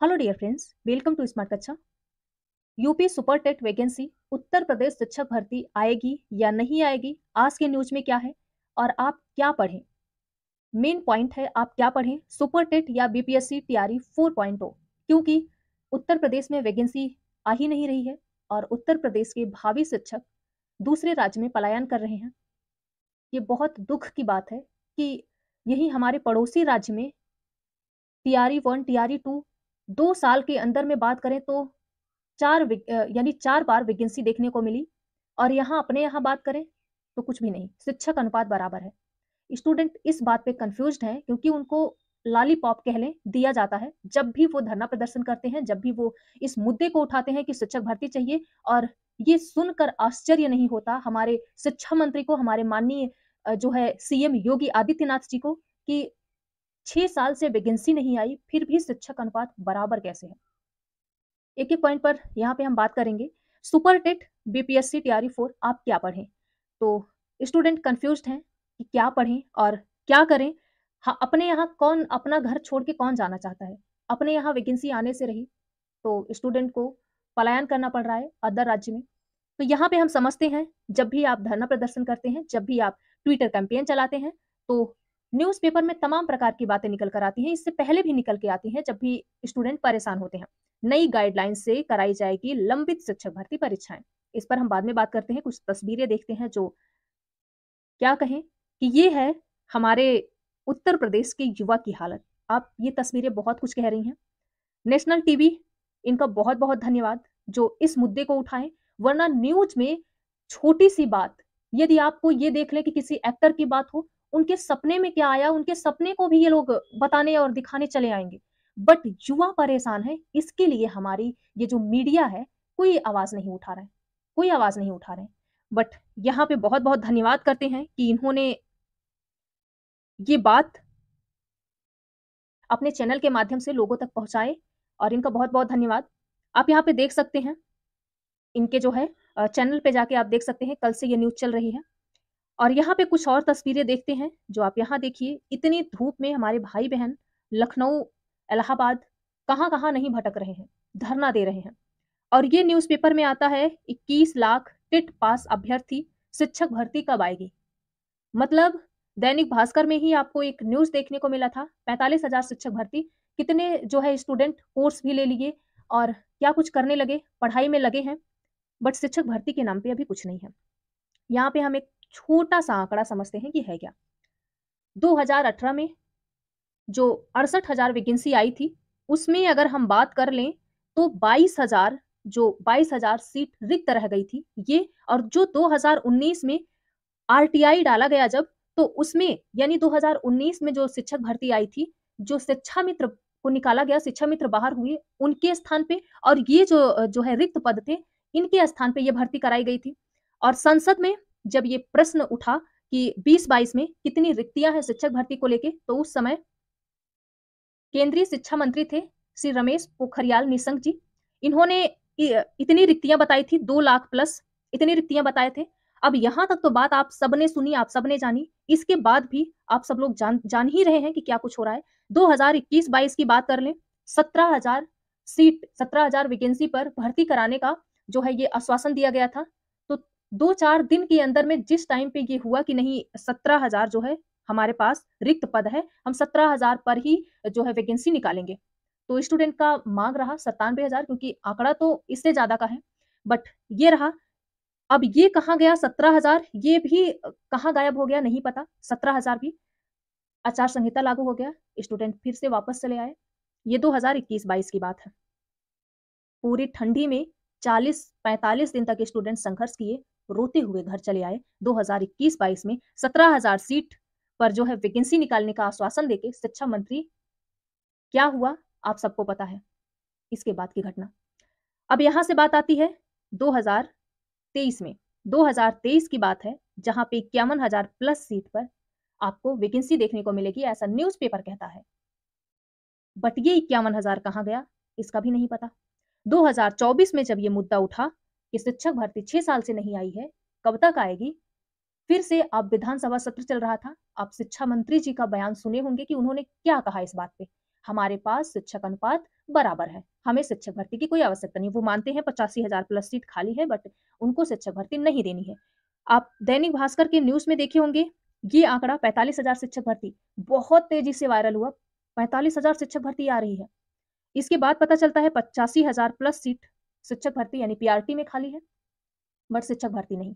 Hello dear friends, welcome to smart कक्षा। UP super TET vacancy Uttar Pradesh शिक्षक भर्ती आएगी या नहीं आएगी, आज के न्यूज में क्या है और आप क्या पढ़ें। मेन पॉइंट है आप क्या पढ़ें, सुपर टेट या बीपीएससी टीआरई 4.0, क्योंकि उत्तर प्रदेश में वैकेंसी आ ही नहीं रही है और उत्तर प्रदेश के भावी शिक्षक दूसरे राज्य में पलायन कर रहे हैं। ये बहुत दुख की बात है कि यही हमारे पड़ोसी राज्य में टीआरई 1 टीआरई 2 2 साल के अंदर में बात करें तो यानी 4 बार वैकेंसी देखने को मिली और यहाँ अपने यहाँ बात करें तो कुछ भी नहीं, शिक्षक अनुपात बराबर है। स्टूडेंट इस बात पे कंफ्यूज्ड हैं क्योंकि उनको लॉलीपॉप कह लें दिया जाता है जब भी वो धरना प्रदर्शन करते हैं, जब भी वो इस मुद्दे को उठाते हैं कि शिक्षक भर्ती चाहिए। और ये सुनकर आश्चर्य नहीं होता हमारे शिक्षा मंत्री को, हमारे माननीय जो है सीएम योगी आदित्यनाथ जी को, कि 6 साल से वैकेंसी नहीं आई फिर भी शिक्षक अनुपात बराबर कैसे है। एक एक पॉइंट पर यहाँ पे हम बात करेंगे। सुपर टेट बीपीएससी टीआरई 4 आप क्या पढ़ें, तो स्टूडेंट कंफ्यूज्ड हैं कि क्या पढ़ें और क्या करें। हाँ, अपने यहाँ कौन अपना घर छोड़ के कौन जाना चाहता है। अपने यहाँ वैकेंसी आने से रही तो स्टूडेंट को पलायन करना पड़ रहा है अदर राज्य में। तो यहाँ पे हम समझते हैं जब भी आप धरना प्रदर्शन करते हैं, जब भी आप ट्विटर कैंपेन चलाते हैं, तो न्यूज़पेपर में तमाम प्रकार की बातें निकल कर आती हैं। इससे पहले भी निकल के आती हैं जब भी स्टूडेंट परेशान होते हैं। नई गाइडलाइन से कराई जाएगी लंबित शिक्षक भर्ती परीक्षाएं। इस पर हम बाद में बात करते हैं। कुछ तस्वीरें देखते हैं जो क्या कहें कि ये है हमारे उत्तर प्रदेश के युवा की हालत। आप ये तस्वीरें बहुत कुछ कह रही हैं। नेशनल टीवी, इनका बहुत बहुत धन्यवाद जो इस मुद्दे को उठाएं, वरना न्यूज में छोटी सी बात, यदि आपको ये देख लें कि किसी एक्टर की बात हो, उनके सपने में क्या आया, उनके सपने को भी ये लोग बताने और दिखाने चले आएंगे। बट युवा परेशान है, इसके लिए हमारी ये जो मीडिया है कोई आवाज नहीं उठा रहा है, कोई आवाज नहीं उठा रहे हैं। बट यहाँ पे बहुत बहुत धन्यवाद करते हैं कि इन्होंने ये बात अपने चैनल के माध्यम से लोगों तक पहुंचाए और इनका बहुत बहुत धन्यवाद। आप यहाँ पे देख सकते हैं इनके जो है चैनल पे जाके आप देख सकते हैं, कल से ये न्यूज़ चल रही है। और यहाँ पे कुछ और तस्वीरें देखते हैं जो आप यहाँ देखिए। इतनी धूप में हमारे भाई-बहन लखनऊ, इलाहाबाद कहाँ-कहाँ नहीं भटक रहे हैं, धरना दे रहे हैं। और ये न्यूज़पेपर में आता है 21 लाख टेट पास अभ्यर्थी, शिक्षक भर्ती कब आएगी? मतलब दैनिक भास्कर में ही आपको एक न्यूज़ देखने को मिला था, 45,000 शिक्षक भर्ती। कितने जो है स्टूडेंट कोर्स भी ले लिए और क्या कुछ करने लगे, पढ़ाई में लगे हैं, बट शिक्षक भर्ती के नाम पे अभी कुछ नहीं है। यहाँ पे हम एक छोटा-सा आंकड़ा समझते हैं कि है क्या। 2018 में जो 68,000 वैकेंसी आई थी, उसमें अगर हम बात कर लें तो 22,000 सीट रिक्त रह गई थी ये। और जो 2019 में आरटीआई डाला गया जब, तो उसमें यानी 2019 में जो शिक्षक भर्ती आई थी, जो शिक्षा मित्र को निकाला गया, शिक्षा मित्र बाहर हुए उनके स्थान पे, और ये जो है रिक्त पद थे, इनके स्थान पे ये भर्ती कराई गई थी। और संसद में जब ये प्रश्न उठा कि 2022 में कितनी रिक्तियां हैं शिक्षक भर्ती को लेके, तो उस समय केंद्रीय शिक्षा मंत्री थे श्री रमेश पोखरियाल निशंक जी। इन्होंने इतनी रिक्तियां बताई थी, 2 लाख प्लस इतनी रिक्तियां बताए थे। अब यहाँ तक तो बात आप सबने सुनी, आप सबने जानी। इसके बाद भी आप सब लोग जान ही रहे हैं कि क्या कुछ हो रहा है। 2021-22 की बात कर लें, 17,000 सीट, 17,000 वैकेंसी पर भर्ती कराने का जो है ये आश्वासन दिया गया था। तो 2-4 दिन के अंदर में जिस टाइम पे ये हुआ कि नहीं, 17,000 जो है हमारे पास रिक्त पद है, हम 17,000 पर ही जो है वैकेंसी निकालेंगे। तो स्टूडेंट का मांग रहा 97,000, क्योंकि आंकड़ा तो इससे ज्यादा का है, बट ये रहा। अब ये कहाँ गया 17,000, ये भी कहाँ गायब हो गया नहीं पता। 17,000 भी आचार संहिता लागू हो गया, स्टूडेंट फिर से वापस चले आए। ये 2021-22 की बात है। पूरी ठंडी में 40-45 दिन तक स्टूडेंट संघर्ष किए, रोते हुए घर चले आए। 2021-22 में 17,000 सीट पर जो है वैकेंसी निकालने का आश्वासन देके शिक्षा मंत्री, क्या हुआ आप सबको पता है इसके बाद की घटना। अब यहां से बात आती है 2023 में। 2023 की बात है जहां पे 51,000 प्लस सीट पर आपको वैकेंसी देखने को मिलेगी, ऐसा न्यूज़पेपर कहता है। बट ये 51,000 कहाँ गया इसका भी नहीं पता। 2024 में जब ये मुद्दा उठा कि शिक्षक भर्ती 6 साल से नहीं आई है, कब तक आएगी, फिर से अब विधानसभा सत्र चल रहा था। आप शिक्षा मंत्री जी का बयान सुने होंगे कि उन्होंने क्या कहा इस बात पे। हमारे पास शिक्षक अनुपात बराबर है, हमें शिक्षक भर्ती की कोई आवश्यकता नहीं। वो मानते हैं 85,000 प्लस सीट खाली है, बट उनको शिक्षक भर्ती नहीं देनी है। आप दैनिक भास्कर के न्यूज़ में देखे होंगे, ये आंकड़ा 45,000 शिक्षक भर्ती बहुत तेज़ी से वायरल हुआ, 45,000 शिक्षक भर्ती आ रही है। इसके बाद पता चलता है 85,000 प्लस सीट शिक्षक भर्ती यानी पीआरटी में खाली है, बट शिक्षक भर्ती नहीं।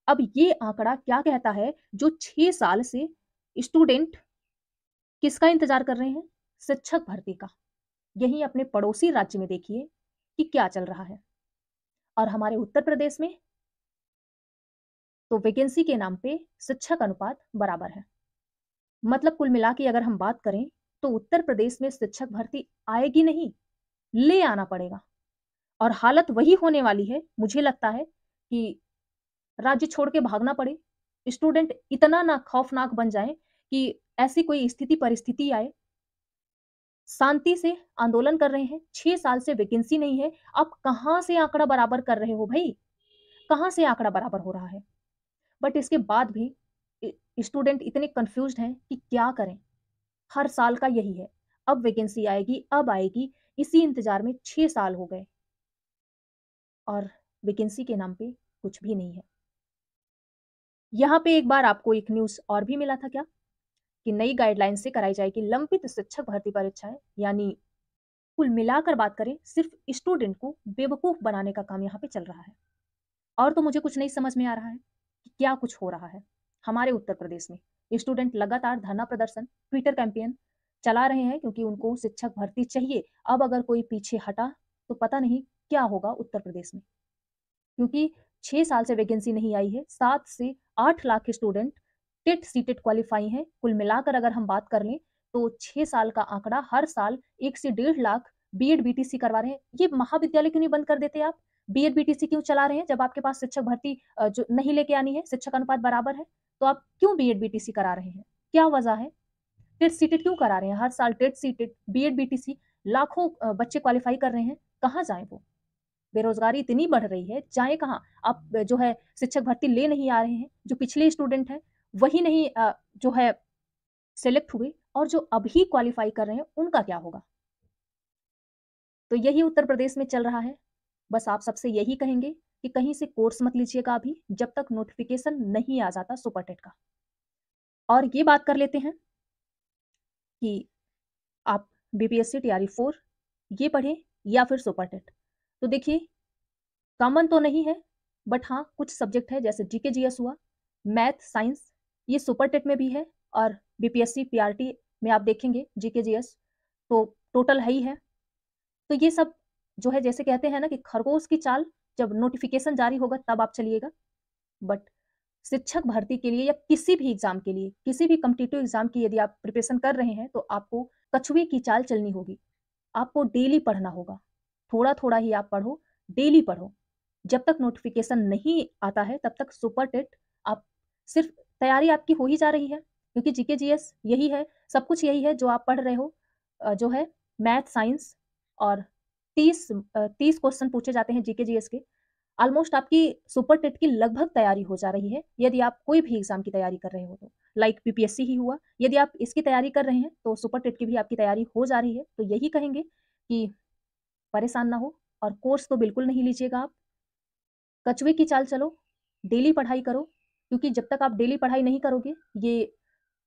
अब ये आंकड़ा क्या कहता है, जो 6 साल से स्टूडेंट किसका इंतजार कर रहे हैं? शिक्षक भर्ती का। यही अपने पड़ोसी राज्य में देखिए कि क्या चल रहा है। और हमारे उत्तर प्रदेश में तो वैकेंसी के नाम पे शिक्षक अनुपात बराबर है। मतलब कुल मिला के अगर हम बात करें तो उत्तर प्रदेश में शिक्षक भर्ती आएगी नहीं, ले आना पड़ेगा। और हालत वही होने वाली है, मुझे लगता है कि राज्य छोड़ के भागना पड़े, स्टूडेंट इतना ना खौफनाक बन जाए कि ऐसी कोई स्थिति परिस्थिति आए। शांति से आंदोलन कर रहे हैं, 6 साल से वैकेंसी नहीं है, आप कहाँ से आंकड़ा बराबर कर रहे हो भई? कहाँ से आंकड़ा बराबर हो रहा है? बट इसके बाद भी स्टूडेंट इतने कन्फ्यूज्ड हैं कि क्या करें? हर साल का यही है, अब वैकेंसी आएगी, अब आएगी, इसी इंतजार में 6 साल हो गए और वैकेंसी के नाम पे कुछ भी नहीं है। यहाँ पे एक बार आपको एक न्यूज़ और भी मिला था क्या? कि नई गाइडलाइन से कराई जाएगी लंबित शिक्षक भर्ती परीक्षाएं, यानी कुल मिलाकर बात करें सिर्फ स्टूडेंट को बेवकूफ बनाने का काम यहाँ पे चल रहा है। और तो मुझे कुछ नहीं समझ में आ रहा है कि क्या कुछ हो रहा है। हमारे उत्तर प्रदेश में स्टूडेंट लगातार धरना प्रदर्शन, ट्विटर कैंपेन चला रहे हैं क्योंकि उनको शिक्षक भर्ती चाहिए। अब अगर कोई पीछे हटा तो पता नहीं क्या होगा उत्तर प्रदेश में, क्योंकि 6 साल से वैकेंसी नहीं आई है। 7 से 8 lakh student TET CTET qualify हैं। कुल मिलाकर अगर हम बात कर लें तो 6 साल का आंकड़ा, हर साल 1 से 1.5 लाख बीएड बीटीसी करवा रहे हैं। ये महाविद्यालय क्यों नहीं बंद कर देते आप? बीएड बीटीसी क्यों चला रहे हैं जब आपके पास शिक्षक भर्ती जो नहीं लेके आनी है, शिक्षक अनुपात बराबर है, तो आप क्यों बीएड बीटीसी करा रहे हैं? क्या वजह है? टेट सीटेट क्यों करा रहे हैं? हर साल टेट सीटेट बीएड बीटीसी लाखों बच्चे क्वालिफाई कर रहे हैं, कहाँ जाएं वो? बेरोजगारी इतनी बढ़ रही है, जाए कहाँ? आप जो है शिक्षक भर्ती ले नहीं आ रहे हैं, जो पिछले स्टूडेंट हैं वही नहीं जो है सेलेक्ट हुए, और जो अभी क्वालिफाई कर रहे हैं उनका क्या होगा? तो यही उत्तर प्रदेश में चल रहा है। बस आप सबसे यही कहेंगे कि कहीं से कोर्स मत लीजिएगा अभी, जब तक नोटिफिकेशन नहीं आ जाता सुपर टेट का। और ये बात कर लेते हैं कि आप बीपीएससी टीआरई 4 ये पढ़ें या फिर सुपर टेट। तो देखिए, कॉमन तो नहीं है, बट हाँ कुछ सब्जेक्ट है जैसे जीके जीएस हुआ, मैथ, साइंस, ये सुपर टेट में भी है। और बीपीएससी पीआरटी में आप देखेंगे जीके जीएस तो टोटल है ही है। तो ये सब जो है, जैसे कहते हैं ना कि खरगोश की चाल, जब नोटिफिकेशन जारी होगा तब आप चलिएगा। बट शिक्षक भर्ती के लिए या किसी भी एग्जाम के लिए, किसी भी कम्पिटिटिव एग्जाम की यदि आप प्रिपरेशन कर रहे हैं तो आपको कछुए की चाल चलनी होगी। आपको डेली पढ़ना होगा, थोड़ा थोड़ा ही आप पढ़ो, डेली पढ़ो। जब तक नोटिफिकेशन नहीं आता है तब तक सुपर टेट आप सिर्फ तैयारी आपकी हो ही जा रही है, क्योंकि जीके जीएस यही है, सब कुछ यही है जो आप पढ़ रहे हो। जो है मैथ, साइंस, और 30 क्वेश्चन पूछे जाते हैं जीके जीएस के। ऑलमोस्ट आपकी सुपर टेट की लगभग तैयारी हो जा रही है, यदि आप कोई भी एग्जाम की तैयारी कर रहे हो तो। लाइक बीपीएससी ही हुआ, यदि आप इसकी तैयारी कर रहे हैं तो सुपर टेट की भी आपकी तैयारी हो जा रही है। तो यही कहेंगे कि परेशान ना हो, और कोर्स तो बिल्कुल नहीं लीजिएगा आप, कछुए की चाल चलो, डेली पढ़ाई करो। क्योंकि जब तक आप डेली पढ़ाई नहीं करोगे, ये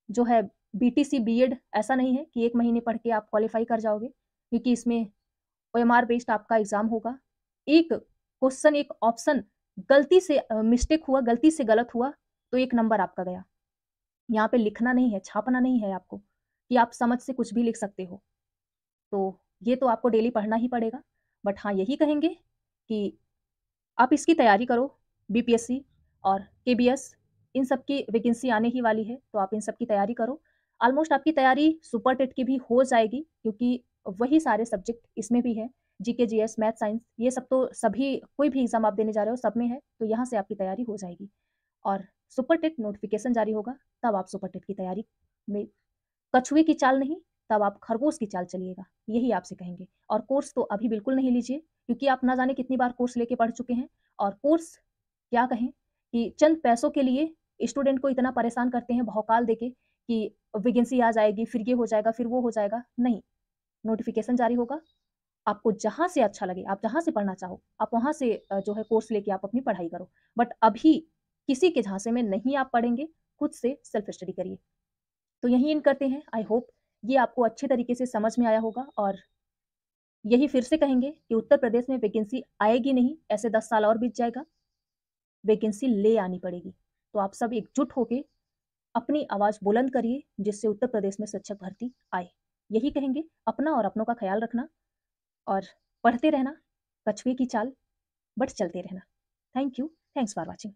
जो है बीटीसी बीएड ऐसा नहीं है कि 1 महीने पढ़ के आप क्वालिफाई कर जाओगे, क्योंकि इसमें ओएमआर बेस्ड आपका एग्जाम होगा। एक क्वेश्चन, एक ऑप्शन गलती से मिस्टेक हुआ, गलती से गलत हुआ तो 1 नंबर आपका गया। यहाँ पे लिखना नहीं है, छापना नहीं है आपको कि आप समझ से कुछ भी लिख सकते हो। तो ये तो आपको डेली पढ़ना ही पड़ेगा। बट हाँ यही कहेंगे कि आप इसकी तैयारी करो, बीपीएससी और केबीएस, इन सब की वैकेंसी आने ही वाली है, तो आप इन सब की तैयारी करो। ऑलमोस्ट आपकी तैयारी सुपर टेट की भी हो जाएगी, क्योंकि वही सारे सब्जेक्ट इसमें भी है, जीके जीएस, मैथ, साइंस, ये सब तो सभी कोई भी एग्जाम आप देने जा रहे हो सब में है, तो यहाँ से आपकी तैयारी हो जाएगी। और सुपर टेट नोटिफिकेशन जारी होगा तब आप सुपर टेट की तैयारी में कछुए की चाल नहीं, तब आप खरगोश की चाल चलिएगा, यही आपसे कहेंगे। और कोर्स तो अभी बिल्कुल नहीं लीजिए, क्योंकि आप ना जाने कितनी बार कोर्स लेके पढ़ चुके हैं। और कोर्स क्या कहें कि चंद पैसों के लिए स्टूडेंट को इतना परेशान करते हैं भौकाल देके कि वैकेंसी आ जाएगी, फिर ये हो जाएगा, फिर वो हो जाएगा। नहीं, नोटिफिकेशन जारी होगा, आपको जहाँ से अच्छा लगे, आप जहाँ से पढ़ना चाहो, आप वहाँ से जो है कोर्स लेके आप अपनी पढ़ाई करो। बट अभी किसी के झांसे में नहीं आप पढ़ेंगे, खुद से सेल्फ स्टडी करिए। तो यही एंड करते हैं। आई होप ये आपको अच्छे तरीके से समझ में आया होगा, और यही फिर से कहेंगे कि उत्तर प्रदेश में वैकेंसी आएगी नहीं, ऐसे 10 साल और बीत जाएगा, वैकेंसी ले आनी पड़ेगी। तो आप सब एकजुट होके अपनी आवाज़ बुलंद करिए, जिससे उत्तर प्रदेश में शिक्षक भर्ती आए। यही कहेंगे, अपना और अपनों का ख्याल रखना और पढ़ते रहना, कछुए की चाल बट चलते रहना। Thank you, thanks for watching.